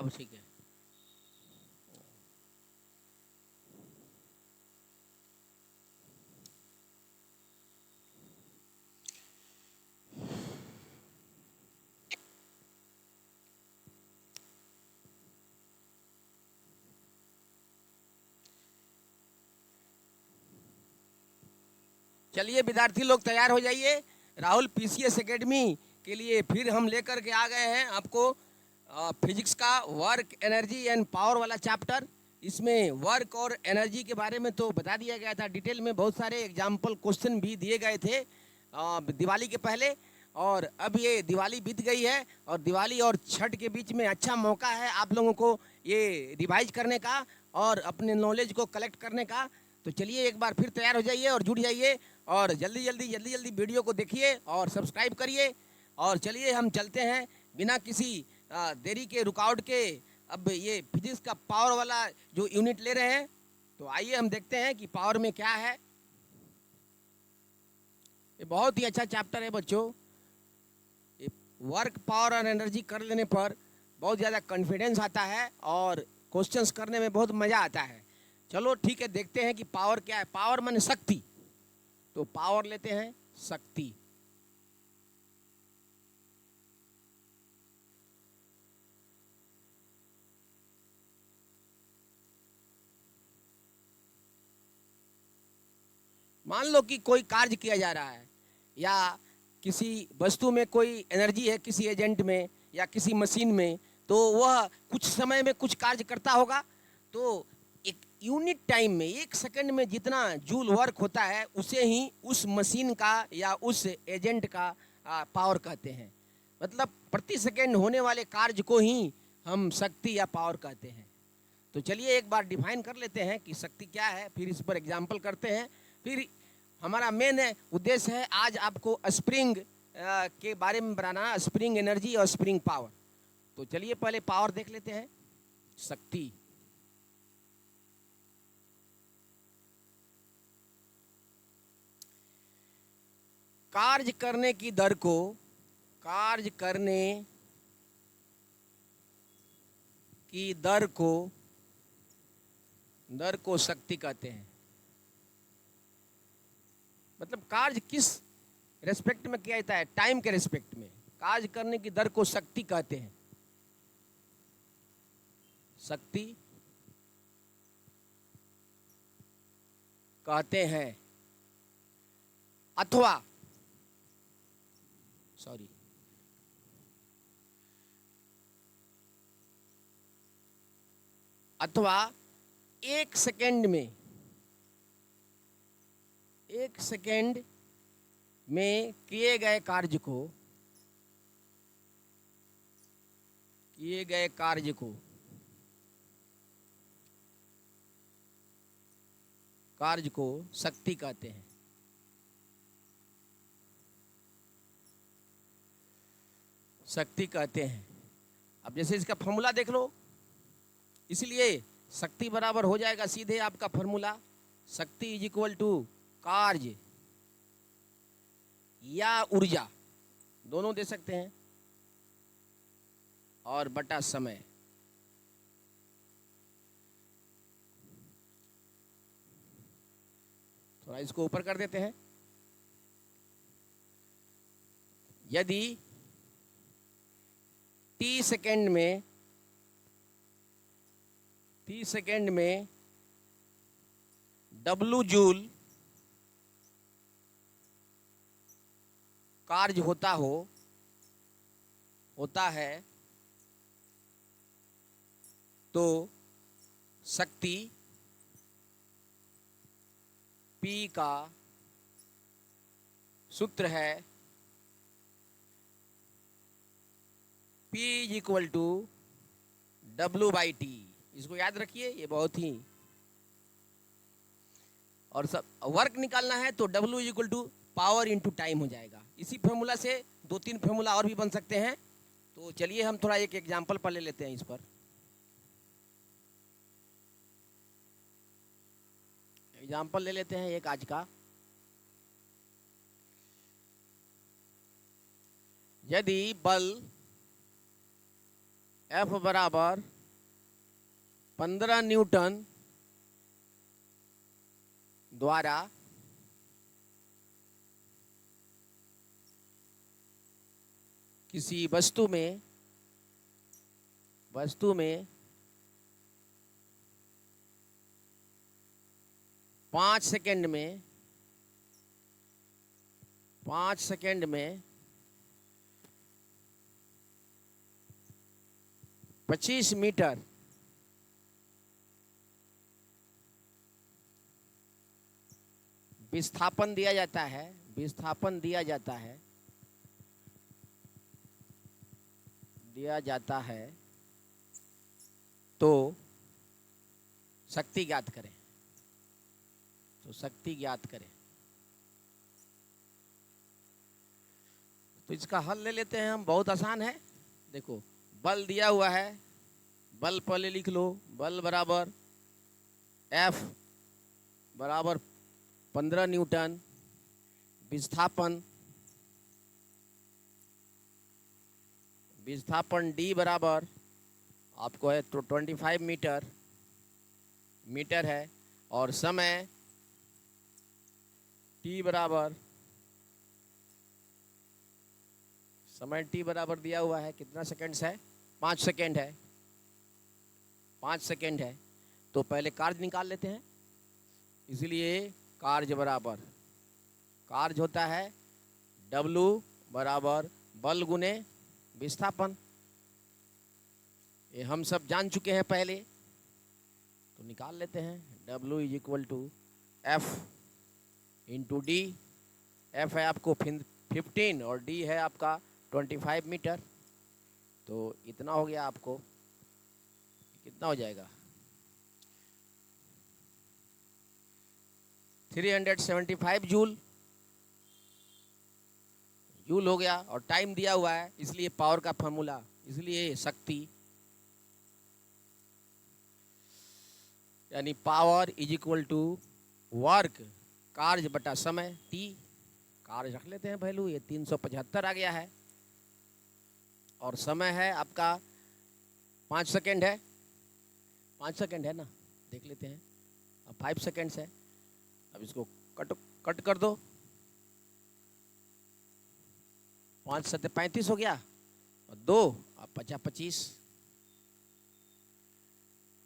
अब ठीक है। चलिए विद्यार्थी लोग तैयार हो जाइए। राहुल पीसीएस एकेडमी के लिए फिर हम लेकर के आ गए हैं आपको फिजिक्स का वर्क एनर्जी एंड पावर वाला चैप्टर। इसमें वर्क और एनर्जी के बारे में तो बता दिया गया था डिटेल में, बहुत सारे एग्जाम्पल क्वेश्चन भी दिए गए थे दिवाली के पहले। और अब ये दिवाली बीत गई है और दिवाली और छठ के बीच में अच्छा मौका है आप लोगों को ये रिवाइज करने का और अपने नॉलेज को कलेक्ट करने का। तो चलिए एक बार फिर तैयार हो जाइए और जुड़ जाइए और जल्दी जल्दी वीडियो को देखिए और सब्सक्राइब करिए। और चलिए हम चलते हैं बिना किसी देरी के रुकावट के। अब ये फिजिक्स का पावर वाला जो यूनिट ले रहे हैं, तो आइए हम देखते हैं कि पावर में क्या है। ये बहुत ही अच्छा चैप्टर है बच्चों। वर्क पावर और एनर्जी कर लेने पर बहुत ज़्यादा कॉन्फिडेंस आता है और क्वेश्चंस करने में बहुत मज़ा आता है। चलो ठीक है, देखते हैं कि पावर क्या है। पावर माने शक्ति, तो पावर लेते हैं शक्ति। मान लो कि कोई कार्य किया जा रहा है या किसी वस्तु में कोई एनर्जी है, किसी एजेंट में या किसी मशीन में, तो वह कुछ समय में कुछ कार्य करता होगा। तो एक यूनिट टाइम में, एक सेकंड में जितना जूल वर्क होता है उसे ही उस मशीन का या उस एजेंट का पावर कहते हैं। मतलब प्रति सेकंड होने वाले कार्य को ही हम शक्ति या पावर कहते हैं। तो चलिए एक बार डिफाइन कर लेते हैं कि शक्ति क्या है, फिर इस पर एग्जाम्पल करते हैं। फिर हमारा मेन उद्देश्य है आज आपको स्प्रिंग के बारे में बताना, स्प्रिंग एनर्जी और स्प्रिंग पावर। तो चलिए पहले पावर देख लेते हैं। शक्ति कार्य करने की दर को, कार्य करने की दर को शक्ति कहते हैं। मतलब कार्य किस रेस्पेक्ट में किया जाता है, टाइम के रेस्पेक्ट में। कार्य करने की दर को शक्ति कहते हैं। शक्ति कहते हैं अथवा एक सेकेंड में किए गए कार्य को शक्ति कहते हैं। शक्ति कहते हैं। अब जैसे इसका फॉर्मूला देख लो, इसलिए शक्ति बराबर हो जाएगा सीधे आपका फॉर्मूला, शक्ति इज इक्वल टू कार्य या ऊर्जा, दोनों दे सकते हैं, और बटा समय। थोड़ा इसको ऊपर कर देते हैं। यदि टी सेकेंड में W जूल कार्य होता है तो शक्ति P का सूत्र है P is equal to W/T। इसको याद रखिए, ये बहुत ही। और सब वर्क निकालना है तो W is equal to power into time हो जाएगा। इसी फॉर्मूला से 2-3 फॉर्मूला और भी बन सकते हैं। तो चलिए हम थोड़ा एक एग्जांपल पर ले लेते हैं। इस पर एग्जांपल ले लेते हैं एक आज का। यदि बल F बराबर 15 न्यूटन द्वारा किसी वस्तु में 5 सेकंड में 25 मीटर विस्थापन दिया जाता है तो शक्ति ज्ञात करें। तो इसका हल ले लेते हैं हम, बहुत आसान है। देखो, बल दिया हुआ है, बल पहले लिख लो। बल बराबर F बराबर 15 न्यूटन, विस्थापन D बराबर आपको है तो 25 मीटर है, और समय T बराबर दिया हुआ है, कितना सेकंड्स है? 5 सेकंड है। तो पहले कार्य निकाल लेते हैं। इसलिए कार्य होता है W बराबर बल गुने विस्थापन। ये हम सब जान चुके हैं पहले, तो निकाल लेते हैं। W is equal to F into D। F है आपको 15 और D है आपका 25 मीटर। तो इतना हो गया आपको, कितना हो जाएगा? 375 जूल हो गया। और टाइम दिया हुआ है, इसलिए पावर का फॉर्मूला, इसलिए शक्ति यानी power is equal to work, कार्य बटा समय T। कार्य रख लेते हैं वैल्यू, ये 375 आ गया है, और समय है आपका 5 सेकंड है। 5 सेकंड है ना, देख लेते हैं। अब 5 सेकंड्स है। अब इसको कट कर दो। 5 7 35 हो गया, और 2 अब 25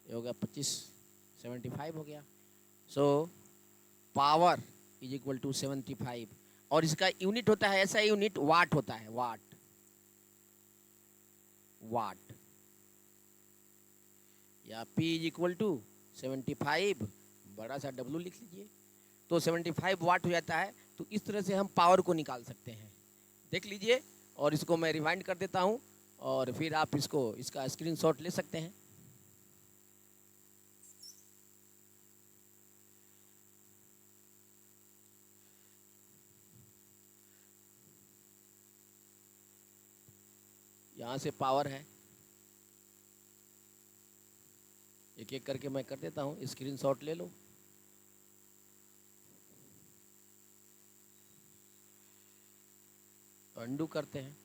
ये हो गया 25, 75 हो गया। So power is equal to 75, और इसका यूनिट होता है, ऐसा यूनिट वाट होता है। वाट या P इज इक्वल टू 75, बड़ा सा W लिख लीजिए, तो 75 वाट हो जाता है। तो इस तरह से हम पावर को निकाल सकते हैं। देख लीजिए, और इसको मैं रिवाइंड कर देता हूं, और फिर आप इसका स्क्रीनशॉट ले सकते हैं। यहां से पावर है, एक एक करके मैं कर देता हूं, स्क्रीनशॉट ले लो। अंडू करते हैं।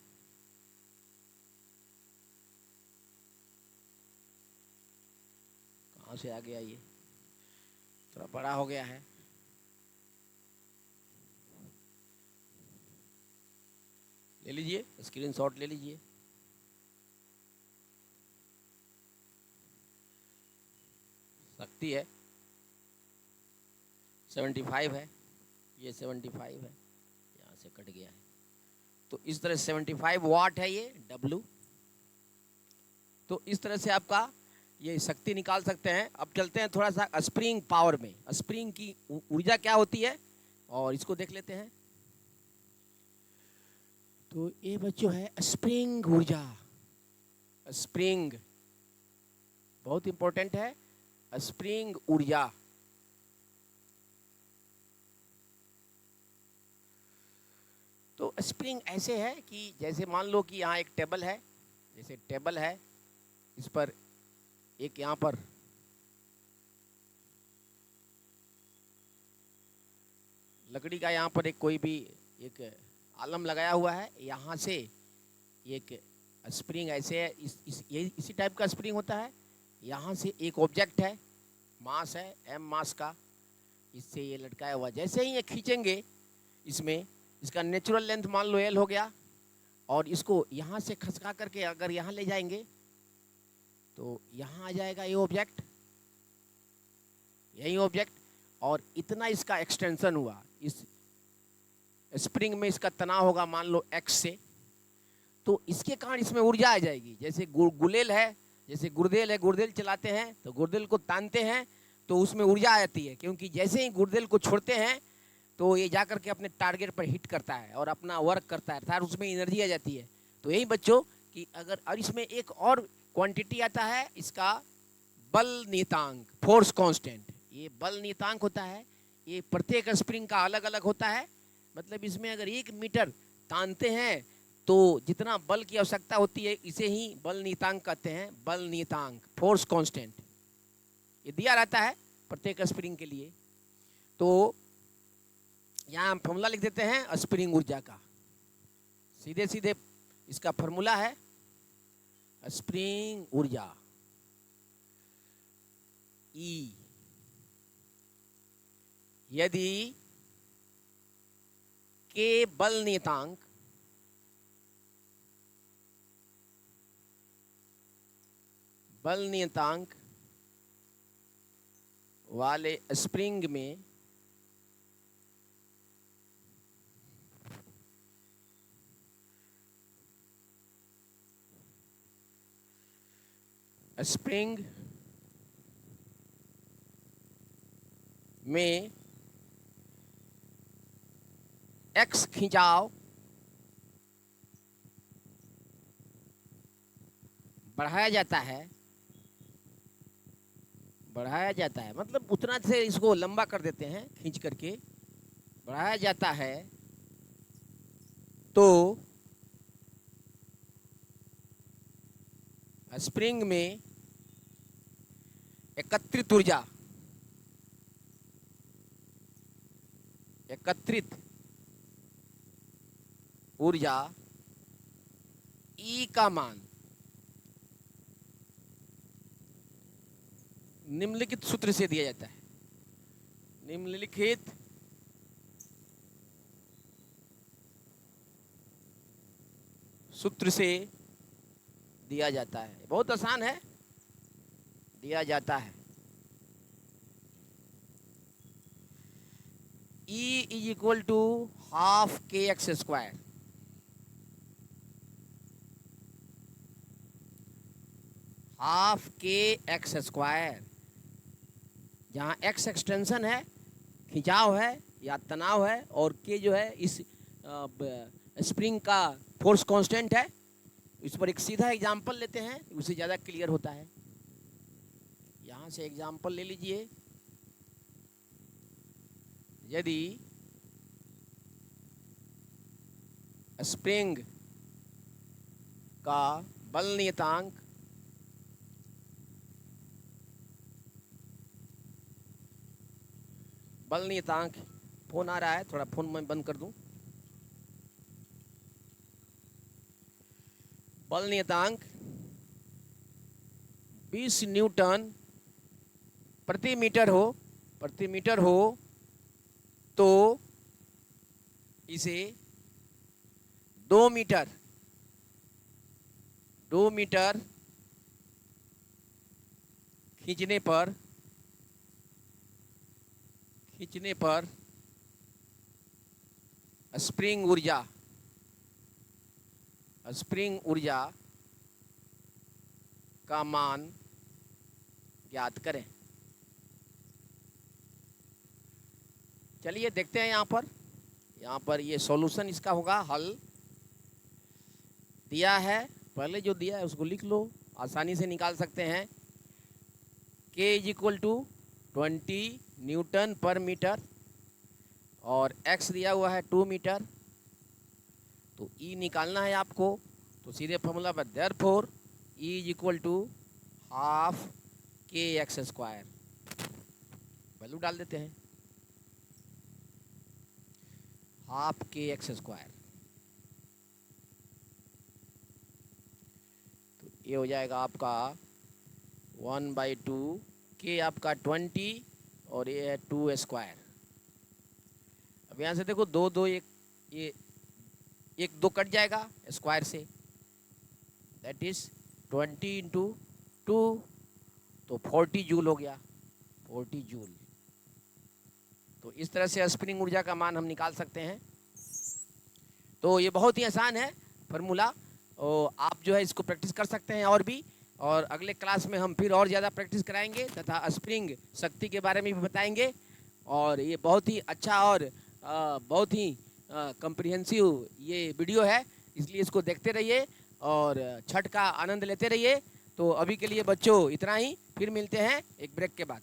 कहाँ से आ गया? ये थोड़ा बड़ा हो गया है। ले लीजिए, स्क्रीनशॉट ले लीजिए। शक्ति है 75 है, ये 75 है, यहाँ से कट गया है। तो इस तरह 75 वाट है ये W। तो इस तरह से आपका ये शक्ति निकाल सकते हैं। अब चलते हैं थोड़ा सा स्प्रिंग पावर में। स्प्रिंग की ऊर्जा क्या होती है, और इसको देख लेते हैं। तो ये बच्चों है स्प्रिंग ऊर्जा। स्प्रिंग बहुत इंपॉर्टेंट है। स्प्रिंग ऊर्जा तो स्प्रिंग ऐसे है कि जैसे मान लो कि यहाँ एक टेबल है, जैसे टेबल है, इस पर एक यहाँ पर लकड़ी का यहाँ पर एक कोई भी एक आलम लगाया हुआ है। यहाँ से एक स्प्रिंग ऐसे है, इसी टाइप का स्प्रिंग होता है। यहाँ से एक ऑब्जेक्ट है, मास है m मास का, इससे ये लटकाया हुआ, जैसे ही ये खींचेंगे इसमें, इसका नेचुरल लेंथ मान लो l हो गया, और इसको यहाँ से खसका करके अगर यहाँ ले जाएंगे तो यहाँ आ जाएगा ये ऑब्जेक्ट, यही ऑब्जेक्ट, और इतना इसका एक्सटेंशन हुआ, इस स्प्रिंग में इसका तनाव होगा मान लो x से, तो इसके कारण इसमें ऊर्जा आ जाएगी। जैसे गुलेल है, जैसे गुर्देल है, गुर्देल चलाते हैं तो गुर्देल को तानते हैं तो उसमें ऊर्जा आती है, क्योंकि जैसे ही गुर्देल को छोड़ते हैं तो ये जाकर के अपने टारगेट पर हिट करता है और अपना वर्क करता है, अर्थात उसमें एनर्जी आ जाती है। तो यही बच्चों कि अगर, और इसमें एक और क्वांटिटी आता है इसका बल नियतांक, फोर्स कांस्टेंट। ये बल नियतांक होता है, ये प्रत्येक स्प्रिंग का अलग अलग होता है। मतलब इसमें अगर 1 मीटर तानते हैं तो जितना बल की आवश्यकता होती है, इसे ही बल नियतांक कहते हैं, बल नियतांक, फोर्स कांस्टेंट। ये दिया रहता है प्रत्येक स्प्रिंग के लिए। तो यहाँ हम फॉर्मूला लिख देते हैं स्प्रिंग ऊर्जा का, सीधे सीधे इसका फॉर्मूला है स्प्रिंग ऊर्जा E, यदि के बल नियतांक वाले स्प्रिंग में x खिंचाव बढ़ाया जाता है, मतलब उतना से इसको लंबा कर देते हैं, खींच करके बढ़ाया जाता है, तो स्प्रिंग में एकत्रित ऊर्जा E का मान निम्नलिखित सूत्र से दिया जाता है। निम्नलिखित सूत्र से दिया जाता है, बहुत आसान है, दिया जाता है। E is equal to half kx square, half kx square, जहाँ x एक्सटेंशन है, खिंचाव है या तनाव है, और k जो है इस स्प्रिंग का फोर्स कांस्टेंट है। इस पर एक सीधा एग्जांपल लेते हैं, उससे ज़्यादा क्लियर होता है। यहाँ से एग्जांपल ले लीजिए। यदि स्प्रिंग का बल नियतांक फोन आ रहा है, थोड़ा फोन मैं बंद कर दूं। बल नियतांक 20 न्यूटन प्रति मीटर हो तो इसे 2 मीटर खींचने पर स्प्रिंग ऊर्जा का मान ज्ञात करें। चलिए देखते हैं। यहाँ पर ये सॉल्यूशन इसका होगा, हल दिया है, पहले जो दिया है उसको लिख लो, आसानी से निकाल सकते हैं। k is equal to 20 newton per metre और x दिया हुआ है 2 मीटर, तो E निकालना है आपको। तो सीधे फॉर्मूला पर therefore E is equal to half kx square, value डाल देते हैं, हाफ kx स्क्वायर। तो ये हो जाएगा आपका 1/2 के आपका 20 और ये है 2 स्क्वायर। अब यहाँ से देखो 2 2 1, ये 1 2 कट जाएगा स्क्वायर से, दैट इज 20 इंटू 2, तो 40 जूल हो गया, 40 जूल। तो इस तरह से स्प्रिंग ऊर्जा का मान हम निकाल सकते हैं। तो ये बहुत ही आसान है फार्मूला, और आप जो है इसको प्रैक्टिस कर सकते हैं और भी। और अगले क्लास में हम फिर और ज़्यादा प्रैक्टिस कराएंगे तथा स्प्रिंग शक्ति के बारे में भी बताएंगे। और ये बहुत ही अच्छा और बहुत ही कम्प्रिहेंसिव ये वीडियो है, इसलिए इसको देखते रहिए और छठ का आनंद लेते रहिए। तो अभी के लिए बच्चों इतना ही, फिर मिलते हैं एक ब्रेक के बाद।